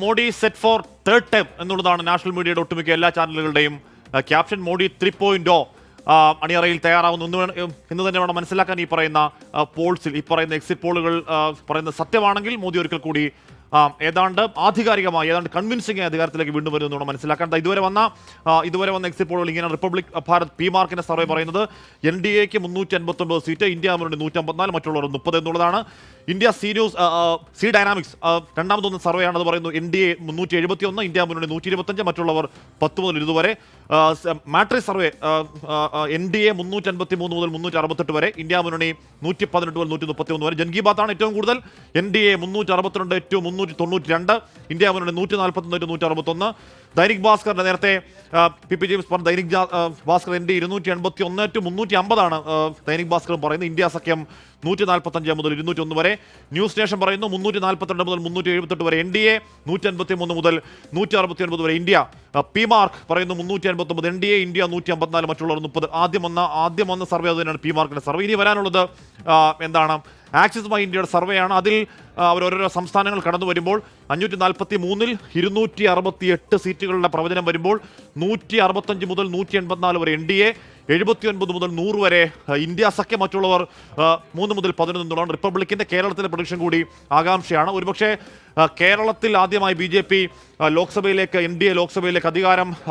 Modi set for third time എന്നുള്ളതാണ് national മീഡിയയുടെ ഒട്ടുമിക്ക എല്ലാ ചാനലുകളുടെയും ക്യാപ്ഷൻ. മോഡി 3.0 അണിയറയിൽ തയ്യാറാവുന്നു എന്ന് തന്നെ വേണം മനസ്സിലാക്കാൻ. ഈ പറയുന്ന പോൾസിൽ, ഈ പറയുന്ന എക്സിറ്റ് പോളുകൾ പറയുന്നത് സത്യമാണെങ്കിൽ മോദി ഒരിക്കൽ കൂടി ഏതാണ്ട് ആധികാരികമായി, ഏതാണ്ട് കൺവിൻസിംഗ് അധികാരത്തിലേക്ക് വീണ്ടും വരുമെന്നാണ് മനസ്സിലാക്കാൻ. ഇതുവരെ വന്ന എക്സിറ്റ് പോളുകൾ ഇങ്ങനെ റിപ്പബ്ലിക് ഭാരത് പി മാർക്കിന്റെ സർവേ പറയുന്നത് NDAക്ക് 359 സീറ്റ്, ഇന്ത്യ മുന്നണി 154, മറ്റുള്ളവർ 30 എന്നുള്ളതാണ്. ഇന്ത്യ സി ഡൈനാമിക്സ് രണ്ടാമതൊന്ന് സർവേ ആണത് പറയുന്നു. NDA 371, ഇന്ത്യ മുന്നണി 125, മറ്റുള്ളവർ 10 മുതൽ ഇതുവരെ. മാട്രിക്സ് സർവേ NDA 353 മുതൽ 368 വരെ, ഇന്ത്യ മുന്നണി 118 മുതൽ 131 വരെ. ജൻ കി ബാത്താണ് ഏറ്റവും കൂടുതൽ. NDA 362 ടു 392, ഇന്ത്യ മുന്നണി 141 ടു 161. ദൈനിക് ഭാസ്കറിന്റെ നേരത്തെ PP ജെയിംസ് പറഞ്ഞ ദൈനിക് ഭാസ്കർ NDA 281 ടു 350 ദൈനിക് ഭാസ്കർ പറയുന്നത്. ഇന്ത്യ സഖ്യം 145 മുതൽ 201 വരെ. ന്യൂസ് നേഷൻ പറയുന്നു 342 മുതൽ 378 വരെ NDA, 153 മുതൽ 169 വരെ ഇന്ത്യ. പി മാർക്ക് പറയുന്നു 359 NDA, ഇന്ത്യ 154, മറ്റുള്ളവർ 30. ആദ്യം വന്ന സർവേ അത് തന്നെയാണ് പി മാർക്കിന്റെ സർവേ. ഇനി വരാനുള്ളത് എന്താണ്? ആക്സിസ് മൈ ഇന്ത്യയുടെ സർവേ ആണ്. അതിൽ ഓരോരോ സംസ്ഥാനങ്ങൾ കടന്നു വരുമ്പോൾ 543-ൽ 268 സീറ്റുകളുടെ പ്രവചനം വരുമ്പോൾ 165 മുതൽ 184 വരെ NDA, 79 മുതൽ 100 വരെ ഇന്ത്യ സഖ്യം, മറ്റുള്ളവർ 3 മുതൽ 11 എന്നുള്ളതാണ് റിപ്പബ്ലിക്കിന്റെ. കേരളത്തിലെ പ്രൊഡിക്ഷൻ കൂടി ആകാംക്ഷയാണ്. ഒരുപക്ഷെ കേരളത്തിൽ ആദ്യമായി BJP ലോക്സഭയിലേക്ക്, NDA ലോക്സഭയിലേക്ക്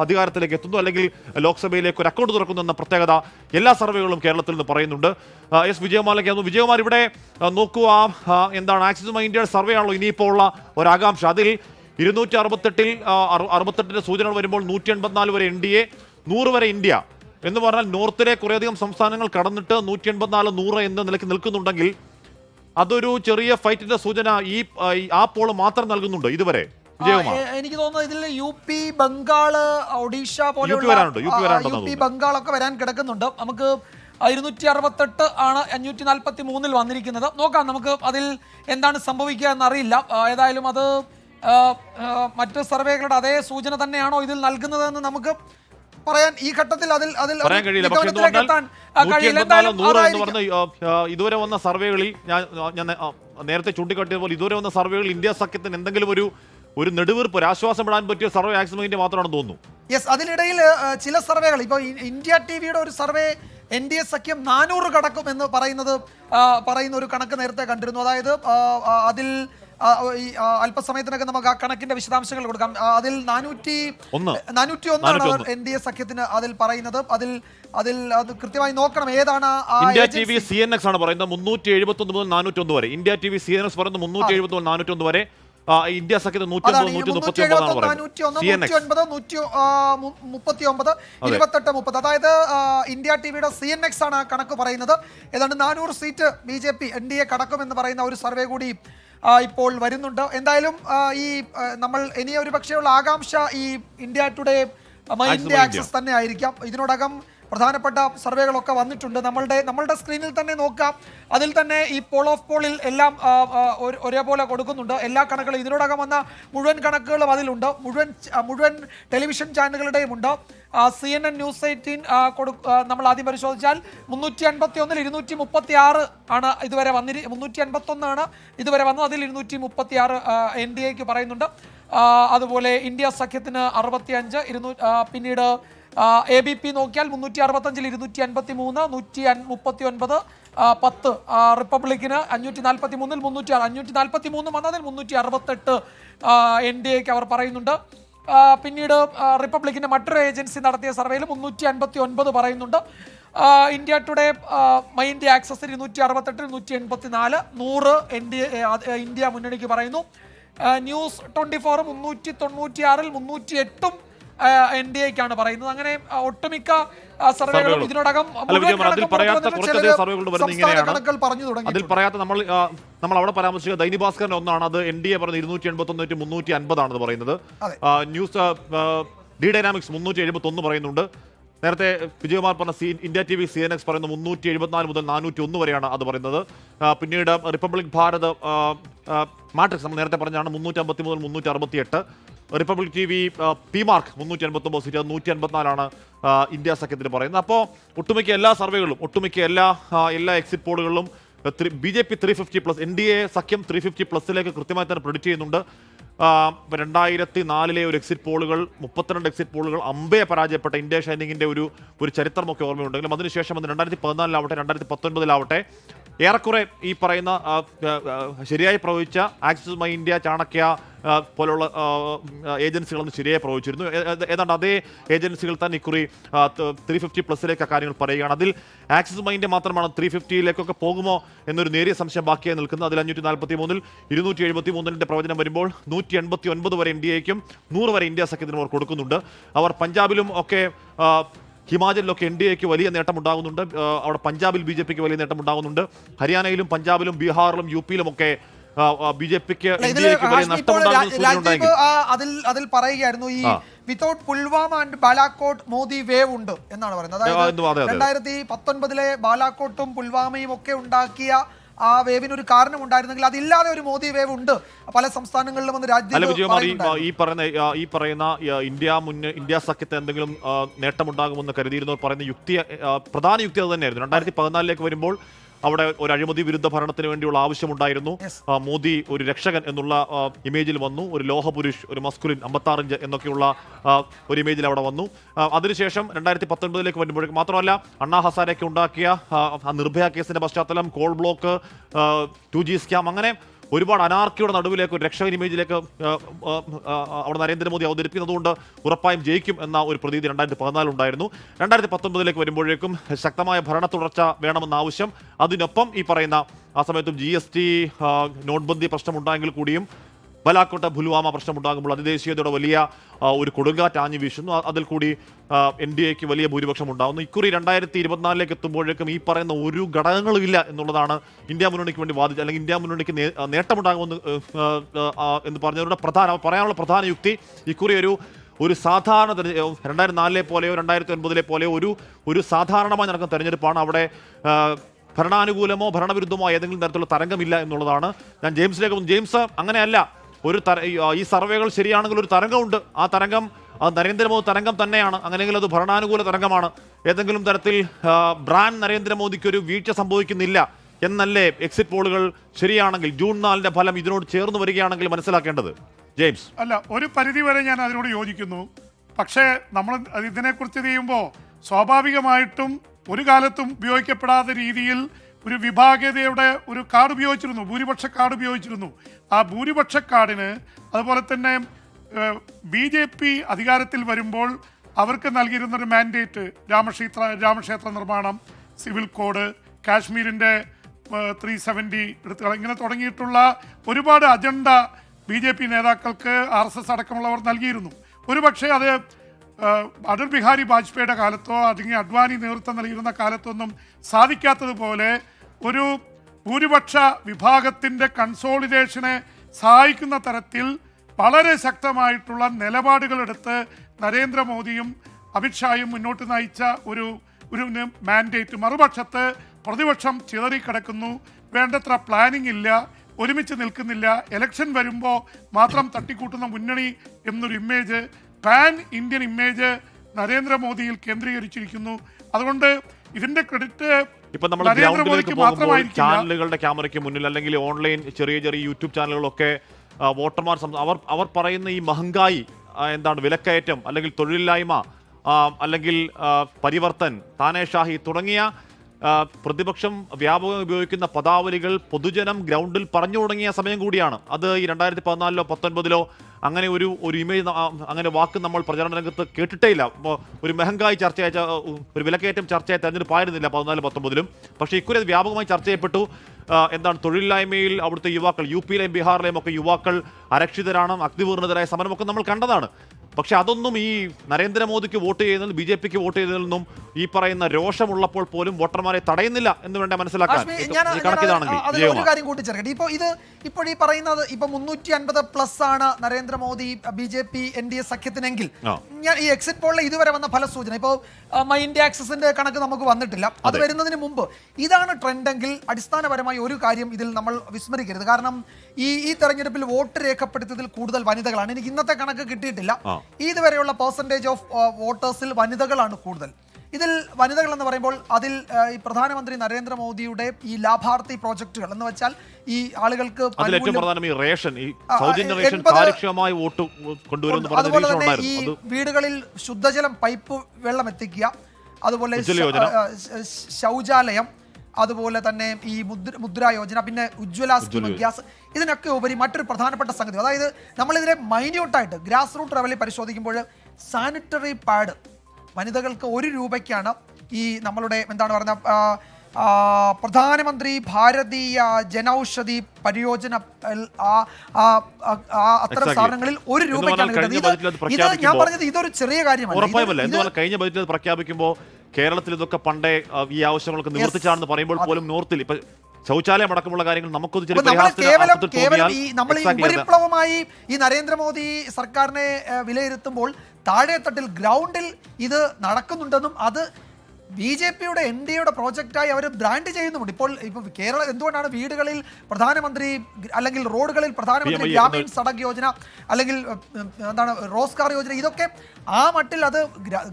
അധികാരത്തിലേക്ക് എത്തുന്നു, അല്ലെങ്കിൽ ലോക്സഭയിലേക്ക് ഒരു അക്കൗണ്ട് തുറക്കുന്നു എന്ന പ്രത്യേകത എല്ലാ സർവേകളും കേരളത്തിൽ നിന്ന് പറയുന്നുണ്ട്. S വിജയകുമാറിലേക്ക് വിജയകുമാർ, ഇവിടെ നോക്കുക, എന്താണ് ആക്സിസ് മൈ ഇന്ത്യയുടെ സർവേ ആണല്ലോ ഇനിയിപ്പോൾ ഉള്ള ഒരാകാംക്ഷ. അതിൽ 268-ന്റെ സൂചനകൾ വരുമ്പോൾ 184 വരെ NDA, 100 വരെ ഇന്ത്യ എന്ന് പറഞ്ഞാൽ നോർത്തിലെ കുറേയധികം സംസ്ഥാനങ്ങൾ കടന്നിട്ട് 184-100 എന്ന നിലയ്ക്ക് നിൽക്കുന്നുണ്ടെങ്കിൽ അതൊരു ചെറിയ ഫൈറ്റിന്റെ സൂചന ആ പോൾ മാത്രം നൽകുന്നുണ്ട് ഇതുവരെ. എനിക്ക് തോന്നുന്നു ഇതിൽ UP, ബംഗാൾ, ഒഡീഷ പോലെയുള്ള ബംഗാൾ ഒക്കെ വരാൻ കിടക്കുന്നുണ്ട്. നമുക്ക് 268 ആണ് 543-ൽ വന്നിരിക്കുന്നത്. നോക്കാം നമുക്ക് അതിൽ എന്താണ് സംഭവിക്കുക എന്നറിയില്ല. ഏതായാലും അത് മറ്റ് സർവേകളുടെ അതേ സൂചന തന്നെയാണോ ഇതിൽ നൽകുന്നതെന്ന് നമുക്ക് പറയാൻ ഈ ഘട്ടത്തിൽ പറയാൻ കഴിയില്ല. ഇതുവരെ വന്ന സർവേകളിൽ ഞാൻ നേരത്തെ ചൂണ്ടിക്കാട്ടിയ പോലെ ഇതുവരെ വന്ന സർവേകളിൽ ഇന്ത്യ സഖ്യത്തിന് എന്തെങ്കിലും ഒരു നെടുവീർപ്പ്, ഒരു ആശ്വാസം ഇടാൻ പറ്റിയ സർവേ ആക്സിസ് മൈ ഇന്ത്യ മാത്രമാണെന്ന് തോന്നുന്നു. യെസ്, അതിനിടയിൽ ചില സർവേകൾ, ഇപ്പോൾ ഇന്ത്യ TVയുടെ ഒരു സർവേ NDA സഖ്യം 400 കടക്കും എന്ന് പറയുന്ന ഒരു കണക്ക് നേരത്തെ കണ്ടിരുന്നു. അതായത് അതിൽ അല്പസമയത്തിനൊക്കെ നമുക്ക് ആ കണക്കിന്റെ വിശദാംശങ്ങൾ കൊടുക്കാം. അതിൽ 401 NDA സഖ്യത്തിന് അതിൽ പറയുന്നത്. അതിൽ അത് കൃത്യമായി നോക്കണം ഏതാണ്. ഇന്ത്യ TV CNX ആണ് പറയുന്നത് 371 മുതൽ 401 വരെ. ഇന്ത്യ TV CNX പറയുന്നത് 370 മുതൽ 401 വരെ. ഇന്ത്യ സഖ്യത്തിന് 139. അതായത് ഇന്ത്യ TVയുടെ CNX ആണ് കണക്ക് പറയുന്നത്. ഏതാണ്ട് 400 സീറ്റ് BJP NDA കടക്കുമെന്ന് പറയുന്ന ഒരു സർവേ കൂടി ഇപ്പോൾ വരുന്നുണ്ട്. എന്തായാലും ഈ നമ്മൾ ഇനി ഒരു പക്ഷേയുള്ള ആകാംക്ഷ ഈ India today, my India access തന്നെ ആയിരിക്കാം. ഇതിനോടകം പ്രധാനപ്പെട്ട സർവേകളൊക്കെ വന്നിട്ടുണ്ട്. നമ്മളുടെ സ്ക്രീനിൽ തന്നെ നോക്കാം. അതിൽ തന്നെ ഈ പോൾ ഓഫ് പോളിൽ എല്ലാം ഒരേപോലെ കൊടുക്കുന്നുണ്ട്. എല്ലാ കണക്കുകളും ഇതിനോടകം വന്ന മുഴുവൻ കണക്കുകളും അതിലുണ്ട്. മുഴുവൻ ടെലിവിഷൻ ചാനലുകളുടെയും ഉണ്ട്. CNN ന്യൂസ് 18 നമ്മൾ ആദ്യം പരിശോധിച്ചാൽ 351-ൽ 236 ആണ് ഇതുവരെ 351 ആണ് ഇതുവരെ വന്നത്. അതിൽ 236 NDAക്ക് പറയുന്നുണ്ട്. അതുപോലെ ഇന്ത്യ സഖ്യത്തിന് 65, പിന്നീട് ABP നോക്കിയാൽ 365-ൽ 253, 139, 10 റിപ്പബ്ലിക്കിന് 543-ൽ 543 വന്നതിൽ 368 NDAക്ക് അവർ പറയുന്നുണ്ട്. പിന്നീട് റിപ്പബ്ലിക്കിന്റെ മറ്റൊരു ഏജൻസി നടത്തിയ സർവേയിൽ 359 പറയുന്നുണ്ട്. India today, my India Axis 268-ൽ 184, 100 ഇന്ത്യ മുന്നണിക്ക് പറയുന്നു. ന്യൂസ് 24 396-ൽ 308 NDAക്കാണ് പറയുന്നത്. അങ്ങനെ ഒട്ടുമിക്ക സർവേകളും ഇതിനോടകം അതിൽ പറയാത്ത നമ്മൾ അവിടെ പരാമർശിക്കുക ദൈനിക് ഭാസ്കറിന്റെ ഒന്നാണ്. അത് NDA പറയുന്നത് 281-350 ആണെന്ന് പറയുന്നത്. ന്യൂസ് ഡി ഡൈനാമിക്സ് 371 പറയുന്നുണ്ട്. നേരത്തെ വിജയകുമാർ പറഞ്ഞ ഇന്ത്യ TV CNX പറയുന്നത് 374 മുതൽ 401 വരെയാണ് അത് പറയുന്നത്. പിന്നീട് റിപ്പബ്ലിക് ഭാരത് മാട്രിക്സ് നമ്മൾ നേരത്തെ പറഞ്ഞാണ് 350 മുതൽ 368. Republic TV P mark 389 seat, 154 India സഖ്യത്തിന് പറയുന്നത്. അപ്പോൾ ഒട്ടുമിക്ക എല്ലാ സർവേകളും, ഒട്ടുമിക്ക എല്ലാ എക്സിറ്റ് പോളുകളിലും BJP 350+, NDA സഖ്യം 350+ലേക്ക് കൃത്യമായി തന്നെ പ്രെഡിക്റ്റ് ചെയ്യുന്നുണ്ട്. 2004 ഒരു എക്സിറ്റ് പോളുകൾ 32 എക്സിറ്റ് പോളുകൾ അമ്പയെ പരാജയപ്പെട്ട ഇന്ത്യ ഷൈനിങ്ങിന്റെ ഒരു ചരിത്രമൊക്കെ ഓർമ്മയുണ്ടെങ്കിലും അതിനുശേഷം 2014 2019 ഏറെക്കുറെ ഈ പറയുന്ന ശരിയായി പ്രവചിച്ച ആക്സിസ് മൈ ഇന്ത്യ, ചാണക്യ പോലുള്ള ഏജൻസികളൊന്നും ശരിയായി പ്രവചിച്ചിരുന്നു. ഏതാണ്ട് അതേ ഏജൻസികൾ തന്നെ ഇക്കുറി 350+ കാര്യങ്ങൾ പറയുകയാണ്. അതിൽ ആക്സിസ് മൈ ഇന്ത്യ മാത്രമാണ് 350 പോകുമോ എന്നൊരു നേരിയ സംശയം ബാക്കിയായി നിൽക്കുന്നത്. അതിൽ 543-ൽ 273 പ്രവചനം വരുമ്പോൾ 189 വരെ ഇന്ത്യയ്ക്കും 100 വരെ ഇന്ത്യ സഖ്യത്തിനും അവർ കൊടുക്കുന്നുണ്ട്. അവർ പഞ്ചാബിലും ഒക്കെ ഹിമാചലിലൊക്കെ എൻ ഡി എക്ക് വലിയ നേട്ടമുണ്ടാകുന്നുണ്ട്. അവിടെ പഞ്ചാബിൽ BJPക്ക് വലിയ നേട്ടമുണ്ടാകുന്നുണ്ട്. ഹരിയാനയിലും പഞ്ചാബിലും ബീഹാറിലും UP-യിലും ഒക്കെ BJPക്ക് വലിയ നഷ്ടമുണ്ടാകുന്നു. അതിൽ പറയുകയായിരുന്നു ഈ without Pulwama and Balakot Modi wave ഉണ്ട് എന്നാണ് പറയുന്നത്. അതായത് 2019 ബാലാക്കോട്ടും പുൽവാമയും ഒക്കെ ഉണ്ടാക്കിയ ആ വേവിന് ഒരു കാരണം ഉണ്ടായിരുന്നെങ്കിൽ അതില്ലാതെ ഒരു മോദി വേവ് ഉണ്ട് പല സംസ്ഥാനങ്ങളിലും വന്ന് ഈ പറയുന്ന ഇന്ത്യ സഖ്യത്തെ എന്തെങ്കിലും നേട്ടമുണ്ടാകുമെന്ന് കരുതിയിരുന്നവർ പറയുന്ന പ്രധാന യുക്തി അത് തന്നെയായിരുന്നു. 2014 വരുമ്പോൾ അവിടെ ഒരു അഴിമതി വിരുദ്ധ ഭരണത്തിന് വേണ്ടിയുള്ള ആവശ്യമുണ്ടായിരുന്നു. മോദി ഒരു രക്ഷകൻ എന്നുള്ള ഇമേജിൽ വന്നു. ഒരു ലോഹപുരുഷ്, ഒരു മസ്കുലിൻ 56 ഇഞ്ച് എന്നൊക്കെയുള്ള ഒരു ഇമേജിൽ അവിടെ വന്നു. അതിനുശേഷം 2019 വരുമ്പോഴേക്കും മാത്രമല്ല അണ്ണാ ഹസാരെയൊക്കെ ഉണ്ടാക്കിയ നിർഭയ കേസിന്റെ പശ്ചാത്തലം, കോൾ ബ്ലോക്ക്, 2G സ്കാം, അങ്ങനെ ഒരുപാട് അനാർക്കിയുടെ നടുവിലേക്ക് ഒരു രക്ഷകൻ ഇമേജിലേക്ക് അവിടെ നരേന്ദ്രമോദി അവതരിപ്പിക്കുന്നതുകൊണ്ട് ഉറപ്പായും ജയിക്കും എന്ന ഒരു പ്രതീതി 2014 ഉണ്ടായിരുന്നു. 2019 വരുമ്പോഴേക്കും ശക്തമായ ഭരണ തുടർച്ച വേണമെന്ന ആവശ്യം, അതിനൊപ്പം ഈ പറയുന്ന ആ സമയത്തും GST നോട്ട്ബന്ദി പ്രശ്നമുണ്ടായെങ്കിൽ കൂടിയും ബലാക്കോട്ട് പുൽവാമ പ്രശ്നമുണ്ടാകുമ്പോൾ അതിദേശീയതയുടെ വലിയ ഒരു കൊടുങ്കാറ്റ് ആഞ്ഞു വീശുന്നു. അതിൽ കൂടി NDAക്ക് വലിയ ഭൂരിപക്ഷം ഉണ്ടാകുന്നു. ഇക്കുറി 2024 എത്തുമ്പോഴേക്കും ഈ പറയുന്ന ഒരു ഘടകങ്ങളും ഇല്ല എന്നുള്ളതാണ് ഇന്ത്യ മുന്നണിക്ക് വേണ്ടി വാദിച്ചത്, അല്ലെങ്കിൽ ഇന്ത്യ മുന്നണിക്ക് നേട്ടമുണ്ടാകുമെന്ന് എന്ന് പറഞ്ഞവരുടെ പറയാനുള്ള പ്രധാന യുക്തി ഇക്കുറി ഒരു സാധാരണ 2004 പോലെയോ 2009 പോലെയോ ഒരു സാധാരണമായി നടക്കുന്ന തെരഞ്ഞെടുപ്പാണ്. അവിടെ ഭരണാനുകൂലമോ ഭരണവിരുദ്ധമോ ഏതെങ്കിലും തരത്തിലുള്ള തരംഗമില്ല എന്നുള്ളതാണ്. ഞാൻ ജെയിംസ് അങ്ങനെയല്ല. ഈ സർവേകൾ ശരിയാണെങ്കിൽ ഒരു തരംഗമുണ്ട്. ആ തരംഗം നരേന്ദ്രമോദി തരംഗം തന്നെയാണ്. അങ്ങനെയെങ്കിൽ അത് ഭരണാനുകൂല തരംഗമാണ്. ഏതെങ്കിലും തരത്തിൽ ബ്രാൻഡ് നരേന്ദ്രമോദിക്ക് ഒരു വീഴ്ച സംഭവിക്കുന്നില്ല എന്നല്ലേ എക്സിറ്റ് പോളുകൾ ശരിയാണെങ്കിൽ ജൂൺ 4 ഫലം ഇതിനോട് ചേർന്ന് വരികയാണെങ്കിൽ മനസ്സിലാക്കേണ്ടത്? ജെയിംസ്, അല്ല, ഒരു പരിധി വരെ ഞാൻ അതിനോട് യോജിക്കുന്നു. പക്ഷേ നമ്മൾ ഇതിനെക്കുറിച്ച് ചെയ്യുമ്പോൾ സ്വാഭാവികമായിട്ടും ഒരു കാലത്തും ഉപയോഗിക്കപ്പെടാത്ത രീതിയിൽ ഒരു വിഭാഗീയതയുടെ ഒരു കാർഡ് ഉപയോഗിച്ചിരുന്നു, ഭൂരിപക്ഷ കാർഡ് ഉപയോഗിച്ചിരുന്നു. ആ ഭൂരിപക്ഷ കാർഡിന് അതുപോലെ തന്നെ BJP അധികാരത്തിൽ വരുമ്പോൾ അവർക്ക് നൽകിയിരുന്നൊരു മാൻഡേറ്റ്, രാമക്ഷേത്ര നിർമ്മാണം, സിവിൽ കോഡ്, കാശ്മീരിൻ്റെ 370 എടുത്തുകൾ, ഇങ്ങനെ തുടങ്ങിയിട്ടുള്ള ഒരുപാട് അജണ്ട BJP നേതാക്കൾക്ക് RSS അടക്കമുള്ളവർ നൽകിയിരുന്നു. ഒരുപക്ഷെ അത് അടൽ ബിഹാരി വാജ്പേയിയുടെ കാലത്തോ അല്ലെങ്കിൽ അദ്വാനി നേതൃത്വം നൽകിയിരുന്ന കാലത്തോ ഒന്നും സാധിക്കാത്തതുപോലെ ഒരു ഭൂരിപക്ഷ വിഭാഗത്തിൻ്റെ കൺസോളിഡേഷനെ സഹായിക്കുന്ന തരത്തിൽ വളരെ ശക്തമായിട്ടുള്ള നിലപാടുകളെടുത്ത് നരേന്ദ്രമോദിയും അമിത്ഷായും മുന്നോട്ട് നയിച്ച ഒരു മാൻഡേറ്റ്. മറുപക്ഷത്ത് പ്രതിപക്ഷം ചിതറിക്കിടക്കുന്നു, വേണ്ടത്ര പ്ലാനിംഗ് ഇല്ല, ഒരുമിച്ച് നിൽക്കുന്നില്ല, ഇലക്ഷൻ വരുമ്പോൾ മാത്രം തട്ടിക്കൂട്ടുന്ന മുന്നണി എന്നൊരു ഇമേജ്, പാൻ ഇന്ത്യൻ ഇമേജ് നരേന്ദ്രമോദിയിൽ കേന്ദ്രീകരിച്ചിരിക്കുന്നു. അതുകൊണ്ട് ഇതിന്റെ ക്രെഡിറ്റ് ഇപ്പൊ നമ്മൾ ഗ്രൗണ്ടിലേക്ക് പോകുമ്പോൾ ചാനലുകളുടെ ക്യാമറയ്ക്ക് മുന്നിൽ അല്ലെങ്കിൽ ഓൺലൈൻ ചെറിയ യൂട്യൂബ് ചാനലുകളൊക്കെ വോട്ടർമാർ അവർ പറയുന്ന ഈ മഹങ്കായി, എന്താണ് വിലക്കയറ്റം, അല്ലെങ്കിൽ തൊഴിലില്ലായ്മ, അല്ലെങ്കിൽ പരിവർത്തൻ, താനേഷാഹി തുടങ്ങിയ പ്രതിപക്ഷം വ്യാപകം ഉപയോഗിക്കുന്ന പദാവലികൾ പൊതുജനം ഗ്രൗണ്ടിൽ പറഞ്ഞു തുടങ്ങിയ സമയം കൂടിയാണ്. അത് ഈ 2014 19 അങ്ങനെ ഒരു ഇമേജ്, അങ്ങനെ വാക്ക് നമ്മൾ പ്രചരണ രംഗത്ത് കേട്ടിട്ടേ ഇല്ല. ഒരു മെഹങ്കായി ചർച്ചയായ ഒരു വിലക്കയറ്റം ചർച്ചയായി തെരഞ്ഞെടുപ്പായിരുന്നില്ല 14 19. പക്ഷേ ഇക്കുറി അത് വ്യാപകമായി ചർച്ച ചെയ്യപ്പെട്ടു. എന്താണ് തൊഴിലില്ലായ്മയിൽ അവിടുത്തെ യുവാക്കൾ, UP-യിലെയും ബീഹാറിലെയും ഒക്കെ യുവാക്കൾ അരക്ഷിതരാണ്, അഗ്നിപൂർണ്ണതരായ സമരമൊക്കെ നമ്മൾ കണ്ടതാണ്. പക്ഷെ അതൊന്നും ഈ നരേന്ദ്രമോദിക്ക് വോട്ട് ചെയ്യുന്നതിൽ BJPക്ക് വോട്ട് ചെയ്യുന്നതിൽ നിന്നും ഈ പറയുന്ന രോഷമുള്ളപ്പോൾ പോലും വോട്ടർമാരെ തടയുന്നില്ല എന്ന് വേണ്ട മനസ്സിലാക്കാൻ. ഒരു കാര്യം കൂട്ടിച്ചേർക്കട്ടെ. ഇപ്പോൾ ഈ പറയുന്നത് ഇപ്പൊ 350+ ആണ് നരേന്ദ്രമോദി BJP NDA സഖ്യത്തിനെങ്കിൽ, ഞാൻ ഈ എക്സിറ്റ് പോളിലെ ഇതുവരെ വന്ന ഫലസൂചന, ഇപ്പോൾ മൈ ഇന്ത്യ ആക്സസിന്റെ കണക്ക് നമുക്ക് വന്നിട്ടില്ല, അത് വരുന്നതിന് മുമ്പ് ഇതാണ് ട്രെൻഡെങ്കിൽ അടിസ്ഥാനപരമായി ഒരു കാര്യം ഇതിൽ നമ്മൾ വിസ്മരിക്കരുത്. കാരണം ഈ തെരഞ്ഞെടുപ്പിൽ വോട്ട് രേഖപ്പെടുത്തിയതിൽ കൂടുതൽ വനിതകളാണ്. എനിക്ക് ഇന്നത്തെ കണക്ക് കിട്ടിയിട്ടില്ല. ഇതുവരെയുള്ള പെർസെൻറ്റേജ് ഓഫ് വോട്ടേഴ്സിൽ വനിതകളാണ് കൂടുതൽ. ഇതിൽ വനിതകൾ എന്ന് പറയുമ്പോൾ അതിൽ ഈ പ്രധാനമന്ത്രി നരേന്ദ്രമോദിയുടെ ഈ ലാഭാർത്ഥി പ്രോജക്റ്റുകൾ എന്ന് വെച്ചാൽ ഈ ആളുകൾക്ക് ഏറ്റവും പ്രധാനം ഈ റേഷൻ, ഈ സൗജന്യ റേഷൻ കാര്യക്ഷമമായി വോട്ട് കൊണ്ടുവരുമെന്ന് അതുപോലെ തന്നെ ഈ വീടുകളിൽ ശുദ്ധജലം പൈപ്പ് വെള്ളം എത്തിക്കുക, അതുപോലെ ശൗചാലയം, അതുപോലെ തന്നെ ഈ മുദ്രാ യോജന, പിന്നെ ഉജ്ജ്വല സ്കീം, ഗ്യാസ്, ഇതിനൊക്കെ ഉപരി മറ്റൊരു പ്രധാനപ്പെട്ട സംഗതി, അതായത് നമ്മളിതിനെ മൈന്യൂട്ടായിട്ട് ഗ്രാസ് റൂട്ട് ലെവലിൽ പരിശോധിക്കുമ്പോൾ സാനിറ്ററി പാഡ് വനിതകൾക്ക് 1 രൂപയ്ക്കാണ് ഈ നമ്മളുടെ എന്താണ് പറയുക പ്രധാനമന്ത്രി ഭാരതീയ ജനൌഷധി പരിയോജന അത്തരം സാധനങ്ങളിൽ 1 രൂപയ്ക്കാണ് കിട്ടുന്നത്. ഇത് ഞാൻ പറഞ്ഞത് ഇതൊരു ചെറിയ കാര്യമല്ല. കഴിഞ്ഞ ബജറ്റിൽ പ്രഖ്യാപിക്കുമ്പോൾ കേരളത്തിൽ ഇതൊക്കെ പണ്ടേ ഈ ആവശ്യങ്ങളൊക്കെ നിവർത്തിച്ചാണെന്ന് പറയുമ്പോൾ പോലും നോർത്തിൽ ഇപ്പൊ ശൗചാലയം അടക്കമുള്ള കാര്യങ്ങൾ നമുക്കൊരു വിപ്ലവമായി ഈ നരേന്ദ്രമോദി സർക്കാരിനെ വിലയിരുത്തുമ്പോൾ താഴെത്തട്ടിൽ ഗ്രൗണ്ടിൽ ഇത് നടക്കുന്നുണ്ടെന്നും അത് BJPയുടെ NDAയുടെ പ്രോജക്റ്റായി അവർ ബ്രാൻഡ് ചെയ്യുന്നുണ്ട്. ഇപ്പോൾ കേരളം എന്തുകൊണ്ടാണ് വീടുകളിൽ പ്രധാനമന്ത്രി അല്ലെങ്കിൽ റോഡുകളിൽ പ്രധാനമന്ത്രി ഗ്രാമീൺ സഡക് യോജന അല്ലെങ്കിൽ എന്താണ് റോസ്ഗാർ യോജന, ഇതൊക്കെ ആ മട്ടിൽ അത്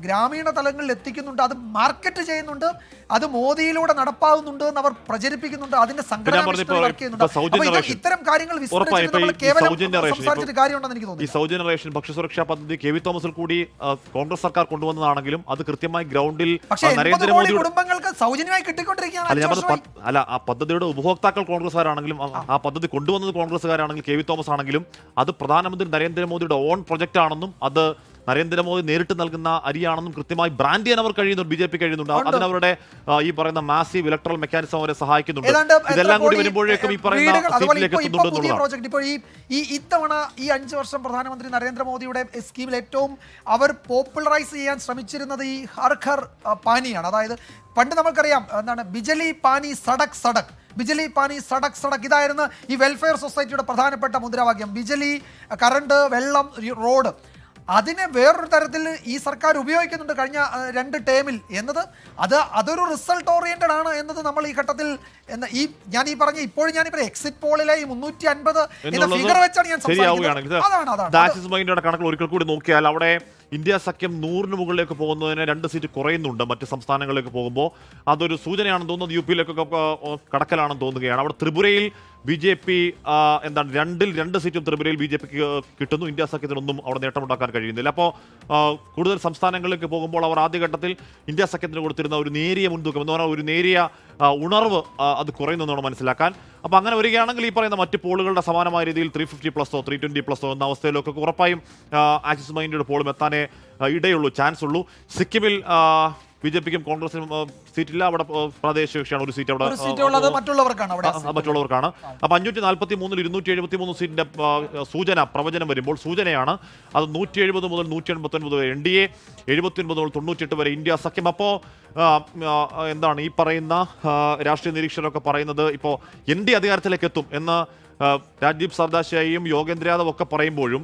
ഗ്രാമീണ തലങ്ങളിൽ എത്തിക്കുന്നുണ്ട്, അത് മാർക്കറ്റ് ചെയ്യുന്നുണ്ട്, അത് മോദിയിലൂടെ നടപ്പാകുന്നുണ്ട് എന്ന് അവർ പ്രചരിപ്പിക്കുന്നുണ്ട്, അതിന്റെ സംഘടന ഇത്തരം കാര്യങ്ങൾ സംസാരിച്ചിട്ട് കാര്യമുണ്ടെന്ന് എനിക്ക് തോന്നുന്നു. ഈ സൗജന്യ റേഷൻ ഭക്ഷ്യസുരക്ഷാ പദ്ധതി KV തോമസിൽ കൂടി കോൺഗ്രസ് സർക്കാർ കൊണ്ടുവന്നതാണെങ്കിലും അത് കൃത്യമായി ഗ്രൗണ്ടിൽ കുടുംബങ്ങൾക്ക് സൗജന്യമായി കിട്ടിക്കൊണ്ടിരിക്കുകയാണ്. അല്ല, ആ പദ്ധതിയുടെ ഉപഭോക്താക്കൾ കോൺഗ്രസ്സുകാരാണെങ്കിലും ആ പദ്ധതി കൊണ്ടുവന്നത് കോൺഗ്രസ്സുകാരാണെങ്കിലും KV തോമസ് ആണെങ്കിലും അത് പ്രധാനമന്ത്രി നരേന്ദ്രമോദിയുടെ ഓൺ പ്രൊജക്ട് ആണെന്നും അത് നരേന്ദ്രമോദി നേരിട്ട് നൽകുന്ന അരിയാണെന്നും കൃത്യമായി ബ്രാൻഡ് ചെയ്യാൻ അവർ കഴിയുന്നുണ്ട്, BJP കഴിയുന്നുണ്ട്. അതിനവരുടെ ഈ പറയുന്ന മാസീവ് ഇലക്ട്രൽ മെക്കാനിസം അവരെ സഹായിക്കുന്നുണ്ട്. ഇതെല്ലാം കൂടി വരുമ്പോഴേക്കും ഈ പറയുന്ന സീറ്റിലേക്ക് എത്തുന്നുണ്ട്. ഇപ്പോൾ ഈ ഇത്തവണ ഈ 5 വർഷം പ്രധാനമന്ത്രി നരേന്ദ്രമോദിയുടെ സ്കീമിൽ ഏറ്റവും അവർ പോപ്പുലറൈസ് ചെയ്യാൻ ശ്രമിച്ചിരുന്നത് ഈ ഹർ ഘർ പാനിയാണ്. അതായത് പണ്ട് നമുക്കറിയാം എന്താണ് ബിജലി പാനി സഡക് സഡക്, ബിജലി പാനി സഡക് സഡക്, ഇതായിരുന്നു ഈ വെൽഫെയർ സൊസൈറ്റിയുടെ പ്രധാനപ്പെട്ട മുദ്രാവാക്യം. ബിജലി, കറണ്ട്, വെള്ളം, റോഡ്. അതിനെ വേറൊരു തരത്തിൽ ഈ സർക്കാർ ഉപയോഗിക്കുന്നുണ്ട് കഴിഞ്ഞ 2 ടേമിൽ എന്നത് അതൊരു റിസൾട്ട് ഓറിയന്റഡ് ആണ് എന്നത് നമ്മൾ ഈ ഘട്ടത്തിൽ ഞാൻ ഈ പറഞ്ഞ ഇപ്പോഴും ഞാൻ എക്സിറ്റ് പോളിലെ ഈ 350 എന്ന ഫിഗർ വെച്ചാണ് ഞാൻ സംസാരിക്കുന്നത്. കണക്കുകൾ ഒരിക്കൽ കൂടി നോക്കിയാൽ അവിടെ ഇന്ത്യ സഖ്യം 100-ന് മുകളിലേക്ക് പോകുന്നതിന് 2 സീറ്റ് കുറയുന്നുണ്ട്. മറ്റ് സംസ്ഥാനങ്ങളിലേക്ക് പോകുമ്പോൾ അതൊരു സൂചനയാണെന്ന് തോന്നുന്നത്. UP-യിലേക്കൊക്കെ കടക്കലാണെന്ന് തോന്നുകയാണ്. അവിടെ ത്രിപുരയിൽ BJP എന്താണ് 2 സീറ്റും ത്രിപുരയിൽ BJPക്ക് കിട്ടുന്നു. ഇന്ത്യ സഖ്യത്തിനൊന്നും അവിടെ നേട്ടമുണ്ടാക്കാൻ കഴിയുന്നില്ല. അപ്പോൾ കൂടുതൽ സംസ്ഥാനങ്ങളിലേക്ക് പോകുമ്പോൾ അവർ ആദ്യഘട്ടത്തിൽ ഇന്ത്യ സഖ്യത്തിന് കൊടുത്തിരുന്ന ഒരു നേരിയ മുൻതൂക്കം എന്ന് പറഞ്ഞാൽ ഒരു നേരിയ ഉണർവ് അത് കുറയുന്നു എന്നാണ് മനസ്സിലാക്കാൻ. അപ്പോൾ അങ്ങനെ വരികയാണെങ്കിൽ ഈ പറയുന്ന മറ്റ് പോളുകളുടെ സമാനമായ രീതിയിൽ 350+, 320+ എന്ന അവസ്ഥയിലൊക്കെ ഉറപ്പായും ആക്സിസ് മൈൻഡിയുടെ പോളും എത്താനേ ഇടയുള്ളൂ, ചാൻസ് ഉള്ളൂ. സിക്കിമിൽ BJPക്കും കോൺഗ്രസിനും സീറ്റില്ല. അവിടെ പ്രാദേശിക കക്ഷിയാണ് ഒരു സീറ്റ് അവിടെ മറ്റുള്ളവർക്കാണ്. അപ്പൊ 543-ൽ 273 സീറ്റിന്റെ സൂചന പ്രവചനം വരുമ്പോൾ സൂചനയാണ് അത് 170 മുതൽ 189 വരെ NDA, 79 മുതൽ 98 വരെ ഇന്ത്യ സഖ്യം. അപ്പോൾ എന്താണ് ഈ പറയുന്ന രാഷ്ട്രീയ നിരീക്ഷകരൊക്കെ പറയുന്നത് ഇപ്പോൾ NDA അധികാരത്തിലേക്ക് എത്തും എന്ന് രാജീവ് സർദാശായിയും യോഗേന്ദ്ര യാദവ് ഒക്കെ പറയുമ്പോഴും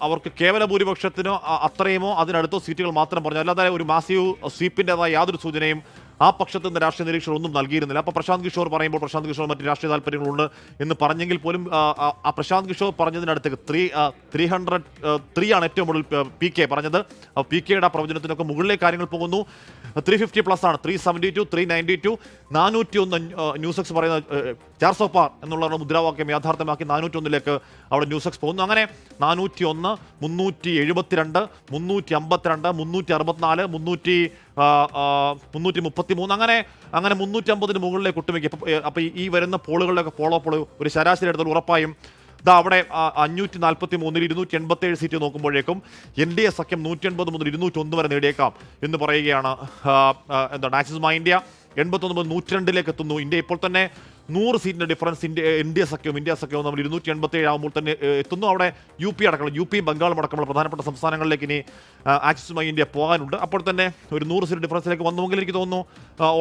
അവർക്ക് കേവല ഭൂരിപക്ഷത്തിനോ അത്രയുമോ അതിനടുത്തോ സീറ്റുകൾ മാത്രം പറഞ്ഞു, അല്ലാതെ ഒരു മാസീവ് സ്വീപ്പിൻ്റെതായ യാതൊരു സൂചനയും ആ പക്ഷത്ത് നിന്ന് രാഷ്ട്രീയ നിരീക്ഷകർ ഒന്നും നൽകിയിരുന്നില്ല. അപ്പോൾ പ്രശാന്ത് കിഷോർ പറയുമ്പോൾ പ്രശാന്ത് കിഷോർ മറ്റ് രാഷ്ട്രീയ താല്പര്യങ്ങളുണ്ട് എന്ന് പറഞ്ഞെങ്കിൽ പോലും ആ പ്രശാന്ത് കിഷോർ പറഞ്ഞതിനടുത്തേക്ക് 303 ആണ് ഏറ്റവും കൂടുതൽ PK പറഞ്ഞത്. PKയുടെ പ്രവചനത്തിനൊക്കെ മുകളിലേക്ക് കാര്യങ്ങൾ പോകുന്നു. 350+ ആണ്, 372, 392, 401 ന്യൂസെക്സ് പറയുന്ന 400 പാർ എന്നുള്ള മുദ്രാവാക്യം യാഥാർത്ഥ്യമാക്കി 401ലേക്ക് അവിടെ ന്യൂസെക്സ് പോകുന്നു. അങ്ങനെ 401, 372, 352, 364, 333 അങ്ങനെ 350-ന് മുകളിലേക്ക് ഒട്ടുമിക്ക. അപ്പോൾ ഈ വരുന്ന പോളുകളിലൊക്കെ പോൾ ഒരു ശരാശരി എടുത്താൽ ഉറപ്പായും അവിടെ 543-ൽ 287 സീറ്റ് നോക്കുമ്പോഴേക്കും NDA സഖ്യം 180 മുതൽ 201 വരെ നേടിയേക്കാം എന്ന് പറയുകയാണ് എന്താണ് ആക്സിസ് മൈൻഡ്യ. 81 മുതൽ 102ലേക്ക് എത്തുന്നു. ഇന്ത്യ ഇപ്പോൾ തന്നെ 100 സീറ്റിന്റെ ഡിഫറൻസ് ഇന്ത്യ സഖ്യവും നമ്മൾ 287 ആകുമ്പോൾ തന്നെ എത്തുന്നു. അവിടെ UP അടക്കമുള്ള UP ബംഗാളും അടക്കമുള്ള പ്രധാനപ്പെട്ട സംസ്ഥാനങ്ങളിലേക്ക് ഇനി ആക്സിസുമായി ഇന്ത്യ പോകാനുണ്ട്. അപ്പോൾ തന്നെ ഒരു 100 സീറ്റ് ഡിഫറൻസിലേക്ക് വന്നുവെങ്കിൽ എനിക്ക് തോന്നുന്നു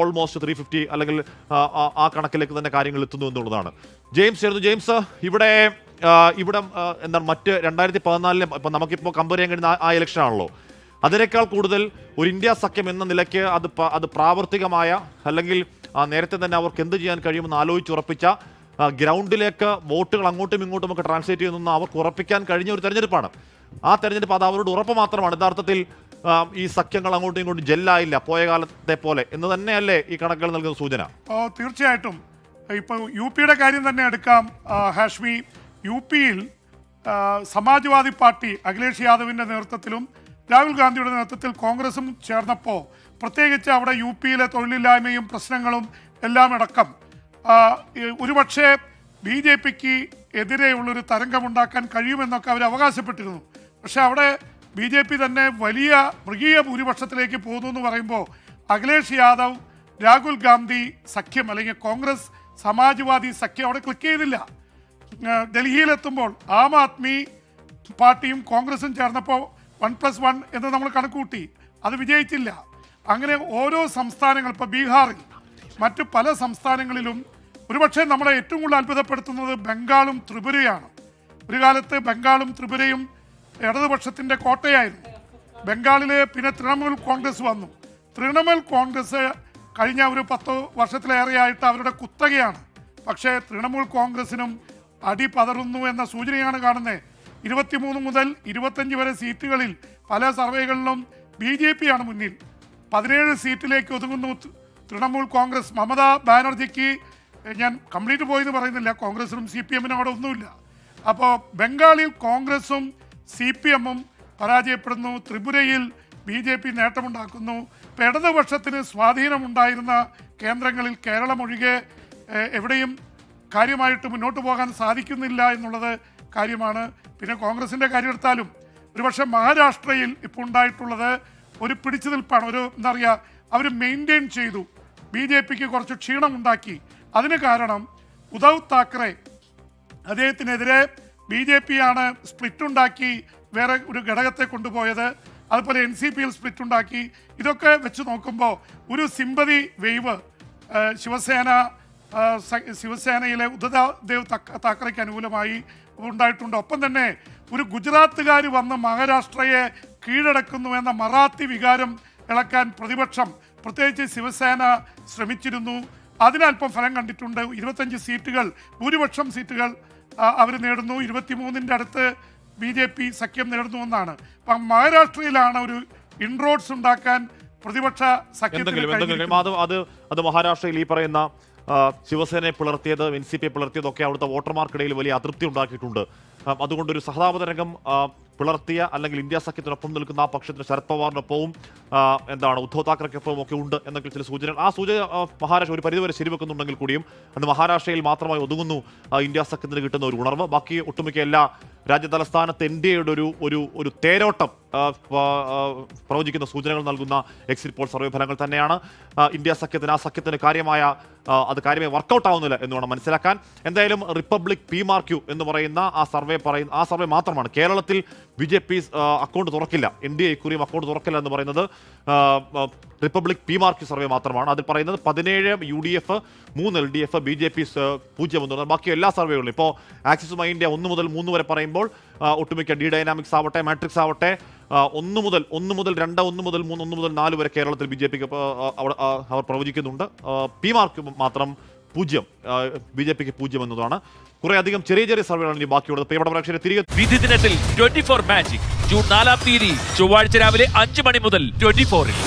ഓൾമോസ്റ്റ് 350 അല്ലെങ്കിൽ ആ കണക്കിലേക്ക് തന്നെ കാര്യങ്ങൾ എത്തുന്നു എന്നുള്ളതാണ്. ജെയിംസ് ഇവിടെ എന്താണ് മറ്റ് 2014 ഇപ്പം നമുക്കിപ്പോൾ കമ്പയർ ചെയ്യാൻ കഴിയുന്ന ആ ഇലക്ഷൻ ആണല്ലോ, അതിനേക്കാൾ കൂടുതൽ ഒരു ഇന്ത്യ സഖ്യം എന്ന നിലയ്ക്ക് അത് പ്രാവർത്തികമായ അല്ലെങ്കിൽ നേരത്തെ തന്നെ അവർക്ക് എന്ത് ചെയ്യാൻ കഴിയുമെന്ന് ആലോചിച്ചുറപ്പിച്ച ഗ്രൗണ്ടിലേക്ക് വോട്ടുകൾ അങ്ങോട്ടും ഇങ്ങോട്ടും ഒക്കെ ട്രാൻസ്ലേറ്റ് ചെയ്യുന്ന അവർക്ക് ഉറപ്പിക്കാൻ കഴിഞ്ഞ ഒരു തെരഞ്ഞെടുപ്പാണ്. ആ തെരഞ്ഞെടുപ്പ് അത് അവരുടെ ഉറപ്പ് മാത്രമാണ്. യഥാർത്ഥത്തിൽ ഈ സഖ്യങ്ങൾ അങ്ങോട്ടും ഇങ്ങോട്ടും ജെല്ലായില്ല പോയ കാലത്തെ പോലെ എന്ന് തന്നെയല്ലേ ഈ കണക്കുകൾ നൽകുന്ന സൂചന? തീർച്ചയായിട്ടും. ഇപ്പോൾ യു പിയുടെ കാര്യം തന്നെ എടുക്കാം ഹാഷ്മി. യു പിയിൽ സമാജ്വാദി പാർട്ടി അഖിലേഷ് യാദവിൻ്റെ നേതൃത്വത്തിലും രാഹുൽ ഗാന്ധിയുടെ നേതൃത്വത്തിൽ കോൺഗ്രസും ചേർന്നപ്പോൾ പ്രത്യേകിച്ച് അവിടെ യു പിയിലെ തൊഴിലില്ലായ്മയും പ്രശ്നങ്ങളും എല്ലാം അടക്കം ഒരുപക്ഷെ ബി ജെ പിക്ക് എതിരെയുള്ളൊരു തരംഗമുണ്ടാക്കാൻ കഴിയുമെന്നൊക്കെ അവർ അവകാശപ്പെട്ടിരുന്നു. പക്ഷെ അവിടെ ബി ജെ പി തന്നെ വലിയ മൃഗീയ ഭൂരിപക്ഷത്തിലേക്ക് പോകുന്നു എന്ന് പറയുമ്പോൾ അഖിലേഷ് യാദവ് രാഹുൽ ഗാന്ധി സഖ്യം അല്ലെങ്കിൽ കോൺഗ്രസ് സമാജ്വാദി സഖ്യം അവിടെ ക്ലിക്ക് ചെയ്തില്ല. ഡൽഹിയിലെത്തുമ്പോൾ ആം ആദ്മി പാർട്ടിയും കോൺഗ്രസും ചേർന്നപ്പോൾ 1+1 എന്ന് നമ്മൾ കണക്കൂട്ടി, അത് വിജയിച്ചില്ല. അങ്ങനെ ഓരോ സംസ്ഥാനങ്ങൾ, ഇപ്പോൾ ബീഹാറിൽ മറ്റു പല സംസ്ഥാനങ്ങളിലും ഒരുപക്ഷെ നമ്മളെ ഏറ്റവും കൂടുതൽ അത്ഭുതപ്പെടുത്തുന്നത് ബംഗാളും ത്രിപുരയാണ്. ഒരു കാലത്ത് ബംഗാളും ത്രിപുരയും ഇടതുപക്ഷത്തിൻ്റെ കോട്ടയായിരുന്നു. ബംഗാളിൽ പിന്നെ തൃണമൂൽ കോൺഗ്രസ് വന്നു. തൃണമൂൽ കോൺഗ്രസ് കഴിഞ്ഞ ഒരു 10 വർഷത്തിലേറെയായിട്ട് അവരുടെ കുത്തകയാണ്. പക്ഷേ തൃണമൂൽ കോൺഗ്രസിനും അടി പതറുന്നു എന്ന സൂചനയാണ് കാണുന്നത്. 23 മുതൽ 25 വരെ സീറ്റുകളിൽ പല സർവേകളിലും ബി ജെ പി ആണ് മുന്നിൽ. 17 സീറ്റിലേക്ക് ഒതുങ്ങുന്നു തൃണമൂൽ കോൺഗ്രസ്. മമതാ ബാനർജിക്ക് ഞാൻ കംപ്ലീറ്റ് പോയെന്ന് പറയുന്നില്ല, കോൺഗ്രസിനും സി പി എമ്മിനും അവിടെ ഒന്നുമില്ല. അപ്പോൾ ബംഗാളിൽ കോൺഗ്രസും സി പി എമ്മും പരാജയപ്പെടുന്നു. ത്രിപുരയിൽ ബി ജെ പി നേട്ടമുണ്ടാക്കുന്നു. ഇപ്പോൾ ഇടതുപക്ഷത്തിന് സ്വാധീനമുണ്ടായിരുന്ന കേന്ദ്രങ്ങളിൽ കേരളം ഒഴികെ എവിടെയും കാര്യമായിട്ട് മുന്നോട്ട് പോകാൻ സാധിക്കുന്നില്ല എന്നുള്ളത് കാര്യമാണ്. പിന്നെ കോൺഗ്രസിൻ്റെ കാര്യം എടുത്താലും ഒരുപക്ഷെ മഹാരാഷ്ട്രയിൽ ഇപ്പോൾ ഉണ്ടായിട്ടുള്ളത് ഒരു പിടിച്ചു നിൽപ്പാണ്. ഒരു എന്താ പറയുക, അവർ മെയിൻറ്റെയിൻ ചെയ്തു. ബി ജെ പിക്ക് കുറച്ച് ക്ഷീണമുണ്ടാക്കി. അതിന് കാരണം ഉദ്ധവ് താക്കറെ, അദ്ദേഹത്തിനെതിരെ ബി ജെ പി ആണ് സ്പ്ലിറ്റ് ഉണ്ടാക്കി വേറെ ഒരു ഘടകത്തെ കൊണ്ടുപോയത്. അതുപോലെ എൻ സി പിയിൽ സ്പ്ലിറ്റ് ഉണ്ടാക്കി. ഇതൊക്കെ വെച്ച് നോക്കുമ്പോൾ ഒരു സിമ്പതി വേവ് ശിവസേനയിലെ ഉദ്ധവ് താക്കറയ്ക്ക് അനുകൂലമായി ഉണ്ടായിട്ടുണ്ട്. ഒപ്പം തന്നെ ഒരു ഗുജറാത്തുകാർ വന്ന് മഹാരാഷ്ട്രയെ കീഴടക്കുന്നു എന്ന മറാത്തി വികാരം ഇളക്കാൻ പ്രതിപക്ഷം, പ്രത്യേകിച്ച് ശിവസേന ശ്രമിച്ചിരുന്നു. അതിനല്പം ഫലം കണ്ടിട്ടുണ്ട്. 25 സീറ്റുകൾ, ഭൂരിപക്ഷം സീറ്റുകൾ അവർ നേടുന്നു. 23-ൻ്റെ അടുത്ത് ബി ജെ പി സഖ്യം നേടുന്നു എന്നാണ്. അപ്പം മഹാരാഷ്ട്രയിലാണ് ഒരു ഇൻറോഡ്സ് ഉണ്ടാക്കാൻ പ്രതിപക്ഷ സഖ്യത്തിന്. അത് മഹാരാഷ്ട്രയിൽ ഈ പറയുന്ന ശിവസേനയെ പിളർത്തിയത്, എൻ സി പിയെ പിളർത്തിയതൊക്കെ അവിടുത്തെ വോട്ടർമാർക്കിടയിൽ വലിയ അതൃപ്തി ഉണ്ടാക്കിയിട്ടുണ്ട്. അതുകൊണ്ടൊരു സഹതാപ തരംഗം പിളർത്തിയ അല്ലെങ്കിൽ ഇന്ത്യ സഖ്യത്തിനൊപ്പം നിൽക്കുന്ന ആ പക്ഷത്തിന് ശരത് പവാറിനൊപ്പവും ഉദ്ധവ് താക്കറെക്കൊപ്പവും ഒക്കെ ഉണ്ട് എന്നൊക്കെ ചില സൂചനകൾ. ആ സൂചന മഹാരാഷ്ട്ര ഒരു പരിധിവരെ ശരിവെക്കുന്നുണ്ടെങ്കിൽ കൂടിയും അത് മഹാരാഷ്ട്രയിൽ മാത്രമായി ഒതുങ്ങുന്നു ഇന്ത്യ സഖ്യത്തിന് കിട്ടുന്ന ഒരു ഉണർവ്. ബാക്കി ഒട്ടുമിക്ക എല്ലാ രാജ്യ തലസ്ഥാനത്ത് എൻഡിഎയുടെ ഒരു തേരോട്ടം പ്രവചിക്കുന്ന സൂചനകൾ നൽകുന്ന എക്സിറ്റ് പോൾ സർവേ ഫലങ്ങൾ തന്നെയാണ്. ഇന്ത്യ സഖ്യത്തിന് ആ സഖ്യത്തിന് കാര്യമായി വർക്കൗട്ട് ആവുന്നില്ല എന്ന് വേണം മനസ്സിലാക്കാൻ. എന്തായാലും റിപ്പബ്ലിക് PMRQ എന്ന് പറയുന്ന ആ സർവേ മാത്രമാണ്. കേരളത്തിൽ ബി ജെ പി അക്കൗണ്ട് തുറക്കില്ല, NDA ഇക്കുറിയും അക്കൗണ്ട് തുറക്കില്ല എന്ന് പറയുന്നത് റിപ്പബ്ലിക് PMRQ സർവേ മാത്രമാണ്. അതിൽ പറയുന്നത് 17 UDF, 3 LDF, BJP 0 എന്ന് പറഞ്ഞാൽ ബാക്കി എല്ലാ സർവേകളിലും ഇപ്പോൾ ആക്സിസ് ഇന്ത്യ 1 മുതൽ 3 വരെ പറയുമ്പോൾ ഒട്ടുമിക്ക ഡി ഡൈനാമിക്സ് ആവട്ടെ, മാട്രിക്സ് ആവട്ടെ, 1 മുതൽ 2, 1 മുതൽ 3, 1 മുതൽ 4 വരെ കേരളത്തിൽ BJP അവർ പ്രവചിക്കുന്നുണ്ട്. PMRQ മാത്രം 0, BJP 0 എന്നതാണ്. കുറെ അധികം ചെറിയ ചെറിയ സർവേകളാണ് ഇനി ബാക്കിയുള്ളത്. പ്രിയപ്പെട്ട പ്രേക്ഷകരെ, തിരികെ വിധി ദിനത്തിൽ 24 മാജിക് ജൂൺ 4 ചൊവ്വാഴ്ച രാവിലെ 5 മണി മുതൽ 24-ൽ.